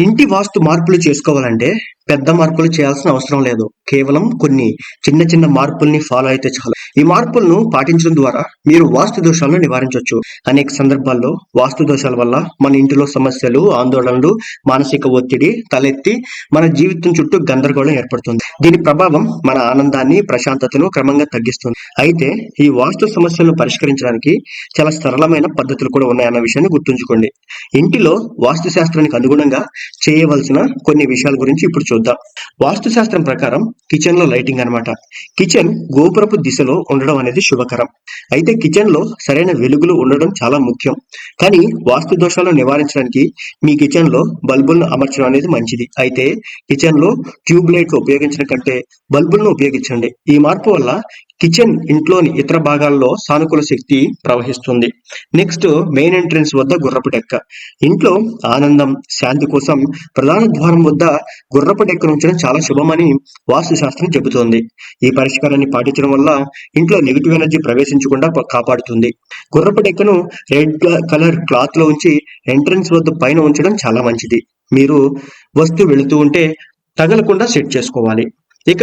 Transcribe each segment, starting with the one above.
ఇంటి వాస్తు మార్పులు చేసుకోవాలంటే పెద్ద మార్పులు చేయాల్సిన అవసరం లేదు. కేవలం కొన్ని చిన్న చిన్న మార్పుల్ని ఫాలో అయితే చాలు. ఈ మార్పులను పాటించడం ద్వారా మీరు వాస్తు దోషాలను నివారించవచ్చు. అనేక సందర్భాల్లో వాస్తు దోషాల వల్ల మన ఇంటిలో సమస్యలు, ఆందోళనలు, మానసిక ఒత్తిడి తలెత్తి మన జీవితం చుట్టూ గందరగోళం ఏర్పడుతుంది. దీని ప్రభావం మన ఆనందాన్ని, ప్రశాంతతను క్రమంగా తగ్గిస్తుంది. అయితే ఈ వాస్తు సమస్యలను పరిష్కరించడానికి చాలా సరళమైన పద్ధతులు కూడా ఉన్నాయన్న విషయాన్ని గుర్తుంచుకోండి. ఇంటిలో వాస్తు శాస్త్రానికి అనుగుణంగా చేయవలసిన కొన్ని విషయాల గురించి ఇప్పుడు చూద్దాం. వాస్తు శాస్త్రం ప్రకారం కిచెన్ లో లైటింగ్ అన్నమాట. కిచెన్ గోపురపు దిశలో ఉండడం అనేది శుభకరం. అయితే కిచెన్ లో సరైన వెలుగులు ఉండడం చాలా ముఖ్యం. కానీ వాస్తు దోషాలను నివారించడానికి మీ కిచెన్ లో బల్బులను అమర్చడం అనేది మంచిది. అయితే కిచెన్ లో ట్యూబ్ లైట్లు ఉపయోగించడం కంటే బల్బులను ఉపయోగించండి. ఈ మార్పు వల్ల కిచెన్ ఇంట్లోని ఇతర భాగాల్లో సానుకూల శక్తి ప్రవహిస్తుంది. నెక్స్ట్, మెయిన్ ఎంట్రన్స్ వద్ద గుర్రపు డెక్క. ఇంట్లో ఆనందం, శాంతి కోసం ప్రధాన ద్వారం వద్ద గుర్రపు డెక్కను ఉంచడం చాలా శుభమని వాస్తు శాస్త్రం చెబుతోంది. ఈ పరిష్కారాన్ని పాటించడం వల్ల ఇంట్లో నెగిటివ్ ఎనర్జీ ప్రవేశించకుండా కాపాడుతుంది. గుర్రపు డెక్కను రెడ్ కలర్ క్లాత్ లో ఉంచి ఎంట్రన్స్ వద్ద పైన ఉంచడం చాలా మంచిది. మీరు వస్తువు వెళుతూ ఉంటే తగలకుండా సెట్ చేసుకోవాలి. ఇక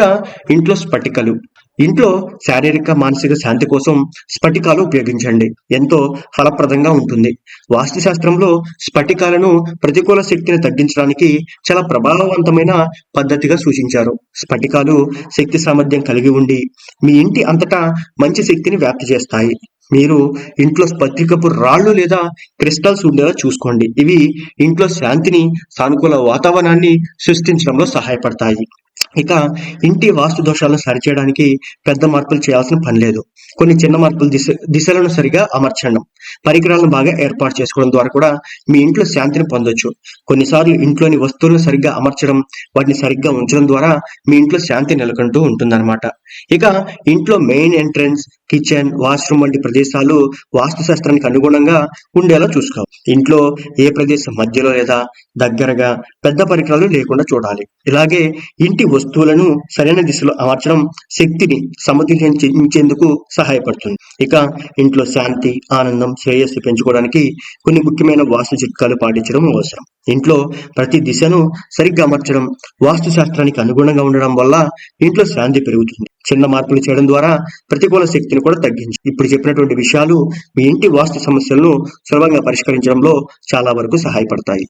ఇంట్లో స్ఫటికలు. ఇంట్లో శారీరక, మానసిక శాంతి కోసం స్ఫటికాలు ఉపయోగించండి. ఎంతో ఫలప్రదంగా ఉంటుంది. వాస్తు శాస్త్రంలో స్ఫటికాలను ప్రతికూల శక్తిని తగ్గించడానికి చాలా ప్రభావవంతమైన పద్ధతిగా సూచించారు. స్ఫటికాలు శక్తి సామర్థ్యం కలిగి ఉండి మీ ఇంటి అంతటా మంచి శక్తిని వ్యాప్తి చేస్తాయి. మీరు ఇంట్లో స్ఫటికపు రాళ్ళు లేదా క్రిస్టల్స్ ఉండేలా చూసుకోండి. ఇవి ఇంట్లో శాంతిని, సానుకూల వాతావరణాన్ని సృష్టించడంలో సహాయపడతాయి. ఇక ఇంటి వాస్తు దోషాలను సరిచేయడానికి పెద్ద మార్పులు చేయాల్సిన పని లేదు. కొన్ని చిన్న మార్పులు దిశలను సరిగా అమర్చడం, పరికరాలను బాగా ఏర్పాటు చేసుకోవడం ద్వారా కూడా మీ ఇంట్లో శాంతిని పొందొచ్చు. కొన్నిసార్లు ఇంట్లోని వస్తువులను సరిగ్గా అమర్చడం, వాటిని సరిగ్గా ఉంచడం ద్వారా మీ ఇంట్లో శాంతి నెలకొంటూ ఉంటుందన్నమాట. ఇక ఇంట్లో మెయిన్ ఎంట్రన్స్, కిచెన్, వాష్రూమ్ వంటి ప్రదేశాలు వాస్తు శాస్త్రానికి అనుగుణంగా ఉండేలా చూసుకోవాలి. ఇంట్లో ఏ ప్రదేశం మధ్యలో లేదా దగ్గరగా పెద్ద పరికరాలు లేకుండా చూడాలి. ఇలాగే ఇంటి వస్తువులను సరైన దిశలో అమర్చడం శక్తిని సమతుల్యించేందుకు సహాయపడుతుంది. ఇక ఇంట్లో శాంతి, ఆనందం, శ్రేయస్సు పెంచుకోవడానికి కొన్ని ముఖ్యమైన వాస్తు చిట్కాలు పాటించడం అవసరం. ఇంట్లో ప్రతి దిశను సరిగ్గా అమర్చడం, వాస్తు శాస్త్రానికి అనుగుణంగా ఉండడం వల్ల ఇంట్లో శాంతి పెరుగుతుంది. చిన్న మార్పులు చేయడం ద్వారా ప్రతికూల శక్తిని కూడా తగ్గించి ఇప్పుడు చెప్పినటువంటి విషయాలు మీ ఇంటి వాస్తు సమస్యలను సులభంగా పరిష్కరించడంలో చాలా వరకు సహాయపడతాయి.